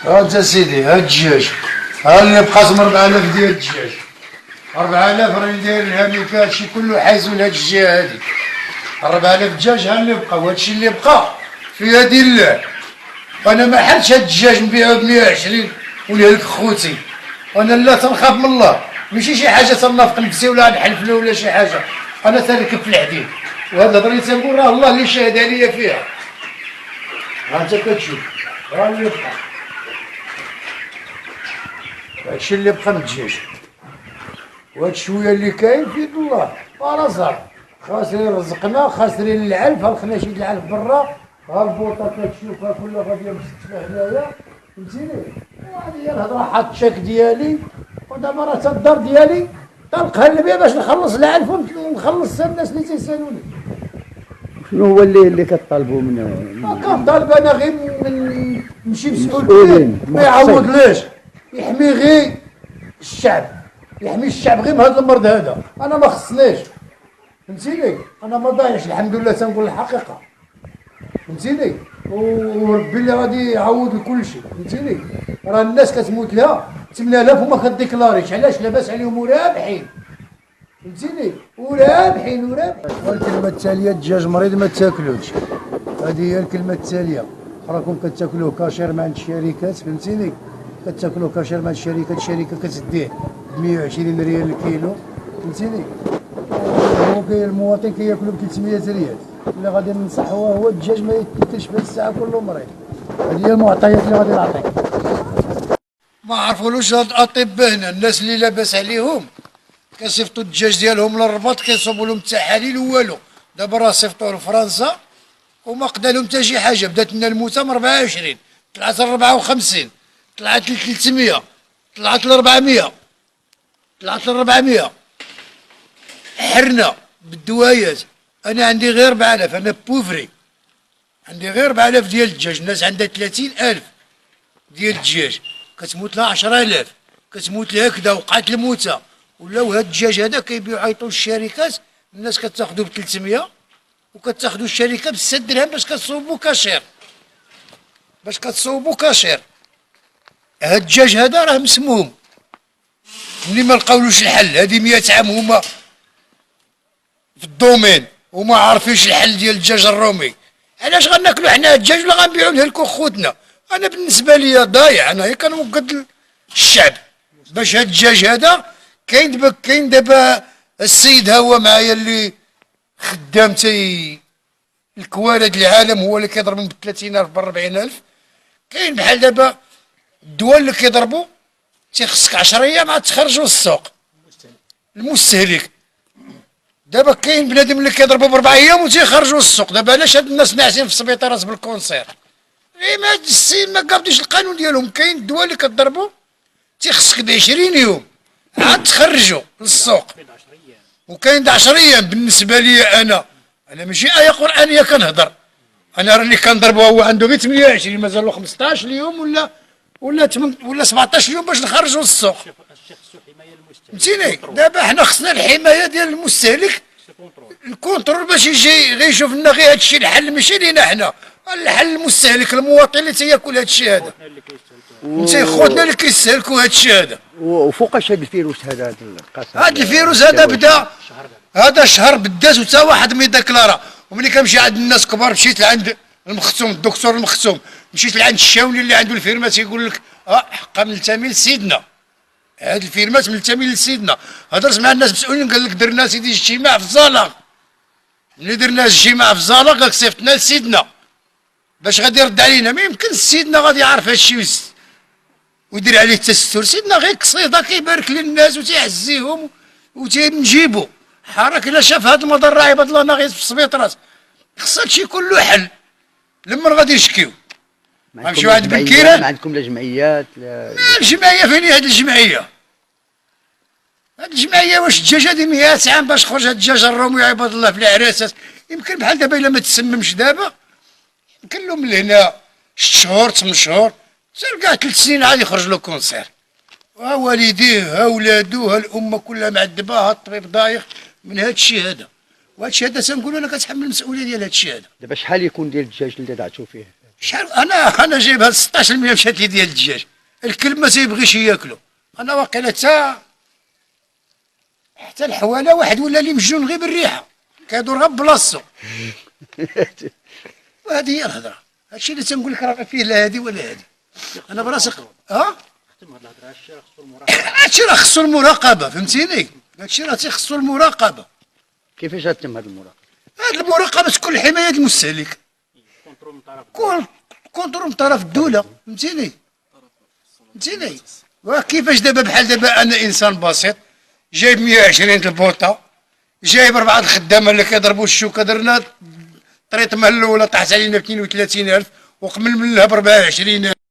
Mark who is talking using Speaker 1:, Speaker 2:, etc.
Speaker 1: هات سيدي هات الدجاج، ها اللي بقات من 4000 ديال الدجاج. 4000 راني داير لها ميكا هادشي كله حايزو لهاد الجهه هادي. 4000 دجاج ها اللي بقى، وهادشي اللي بقى في يد الله. انا ما حلتش هاد الدجاج نبيعو ب 120 وليه لك خوتي. انا لا تنخاف من الله، ماشي شي حاجه تنافق نفسي ولا نحلف له ولا شي حاجه، انا تركب في الحديد. وهاد الهضره اللي تنقول راه الله اللي شاهد عليا فيها. ها انت كتشوف ها اللي بقى، هادشي اللي بقى من الدجاج، وهاد شويه اللي كاين في يد الله. راه صار خاسرين رزقنا، خاسرين العلف، ها الخناشي د العلف برا، ها البوطه كتشوفها كلها غاديه مستكفه هنايا، فهمتيني؟ وهادي هي الهضره، حاط الشاك ديالي ودابا راه تا الدار ديالي تلقاها لبيا باش نخلص العلف ونخلص الناس اللي تيسالوني.
Speaker 2: شنو هو اللي كطالبوا منه؟
Speaker 1: ما كنطالب انا غير من نمشي مسؤول فيه ما يعوضليش، يحمي غير الشعب، يحمي الشعب غير من هذا المرض هذا. انا ما خصنيش، فهمتيني؟ انا ما ضايعش الحمد لله، تنقول الحقيقه، فهمتيني؟ وربي اللي غادي يعوض لكل شيء، فهمتيني؟ راه الناس كتموت لها 8000 وما كديكلاريش، علاش؟ لاباس عليهم ورابحين، فهمتيني؟ ورابحين. والكلمه التاليه الدجاج مريض ما تاكلوش، هذه هي الكلمه التاليه. راكم كتاكلوه كاشير مع الشركات، فهمتيني؟ كتاكلوه كاشير مع الشركات، الشركه كتديه ب 120 ريال الكيلو، فهمتيني؟ المواطن كياكلو ب 300 ريال. اللي غادي ننصح هو الدجاج ما يتكلش في الساعه كله مريض. هذه هي المعطيات اللي غادي نعطيك. ما عرفولوش هاد الاطباء هنا، الناس اللي لاباس عليهم كيصيفطوا الدجاج ديالهم للرباط، كيصوبوا لهم التحاليل والو. دابا راه صيفطوه لفرنسا وما قدا لهم حتى شي حاجه، بدات لنا الموتة من 24، طلعت ل 54، طلعت ل 300، طلعت ل 400، طلعت ل 400. حرنا بالدوايات. انا عندي غير 4000، انا بوفري عندي غير 4000 ديال الدجاج، الناس عندها 30000 ديال الدجاج، كتموت لها 10000، كتموت لها هكذا. وقعت الموتة ولاو هاد الدجاج هذا كيبيعوا عيطوا للشركات، الناس كتاخذوا ب 300 وكتاخذوا الشركه ب 6 درهم باش كتصوبوا كاشير، باش كتصوبوا كاشير. هاد الدجاج هذا راه مسموم، ملي ما لقاولوش الحل. هادي 100 عام هما في الدومين وما عارفينش الحل ديال الدجاج الرومي. علاش غناكلو حنا الدجاج ولا غنبيعو لكم خوتنا؟ انا بالنسبه لي ضايع، انا كنوقد الشعب باش هاد الدجاج هذا. كاين دابا السيد ها هو معايا اللي خدام الكوالد العالم، هو اللي كيضرب ب 30000 ب 40000. كاين بحال دابا الدول اللي كيضربوا تيخصك 10 ايام عاد تخرجوا للسوق المستهلك. دابا كاين بنادم اللي كيضربوا ب 4 ايام وتيخرجوا للسوق. دابا علاش هاد الناس ناعسين في السبيطارات بالكونسير؟ ما قابليش القانون ديالهم. كاين الدول اللي كتضربوا تيخصك ب 20 يوم عاد تخرجوا للسوق، وكاين 10 ايام. بالنسبه لي انا ماشي ايه قرانيه كنهضر، انا راني كنضربه هو عنده غير 28، مازال له 15 يوم ولا 17 يوم باش نخرجوا للسوق، فهمتيني؟ دابا حنا خصنا الحمايه ديال المستهلك، الكونترول باش يجي غير يشوف لنا غير هادشي الحل، ماشي لينا حنا الحل. المستهلك المواطن اللي تياكل هادشي هذا، فهمتي؟ خوتنا اللي كيستهلكوا هادشي هذا.
Speaker 2: وفوقاش هذا الفيروس هذا القصر؟
Speaker 1: هذا الفيروس هذا بدا هذا شهر بدات وتا واحد ما يديكلارا. وملي كنمشي عند الناس كبار، مشيت لعند المختوم الدكتور المختوم، مشيت لعند الشاوني اللي عنده الفيرما، تيقول لك حقا ملتمي لسيدنا، هاد الفيرمات ملتمي لسيدنا. هضرت مع الناس مسؤولين قال لك درنا سيدي اجتماع في الزلاق. ملي درنا اجتماع في الزلاق قال لك صيفطنا لسيدنا باش غادي يرد علينا. ما يمكن سيدنا غادي يعرف هادشي ويدير عليه التستر. سيدنا غير قصيده كيبارك للناس وتيعزيهم وتنجيبو. حراك الا شاف هاد المضره عباد الله ناغيس في السبيطرات، خص هادشي كله حل. لما غادي يشكيو غنمشيو عند بن كيران.
Speaker 2: ما عندكم لا جمعيات
Speaker 1: الجمعيه فين هي هاد الجمعيه؟ هاد الجمعيه واش الدجاج هادي 100 عام باش تخرج هاد الدجاج الرومي عباد الله في العراسات؟ يمكن بحال دابا الا ما تسممش دابا يمكن له من هنا 6 شهور 8 شهور، سير كاع 3 سنين عاد يخرج له كونسير. ها والديه ها ولادو ها الامه كلها معذبه، ها الطبيب ضايق من هاد الشيء هذا. وهاد الشيء هذا تنقولوا انا كتحمل المسؤوليه ديال هاد الشيء هذا.
Speaker 2: دابا شحال يكون ديال الدجاج اللي ضعتوا فيه؟
Speaker 1: شحال انا جايبها 16% مشات لي ديال الدجاج، الكلب ما تيبغيش ياكلو، انا واقيلا حتى الحواله واحد ولا لي مجنون غير بالريحه كيدور غير بلاصتو. وهذه هي الهضره، هادشي اللي تنقول لك راه فيه لا هادي ولا هادي. انا براسي هادشي راه خصو المراقبه، فهمتيني؟ هادشي راه تيخصو المراقبه.
Speaker 2: كيفاش غتتم هذه المراقبه؟
Speaker 1: هاد المراقبه تكون حمايه المستهلك، كونترول من طرف الدوله، فهمتيني؟ وكيفاش دابا بحال دابا انا انسان بسيط جايب 120 البوطه، جايب 4 الخدامه اللي كيضربوا الشوكه، درنا طريطمه الاولى طاحت علينا ب 32,000 وقمل منها ب 24,000.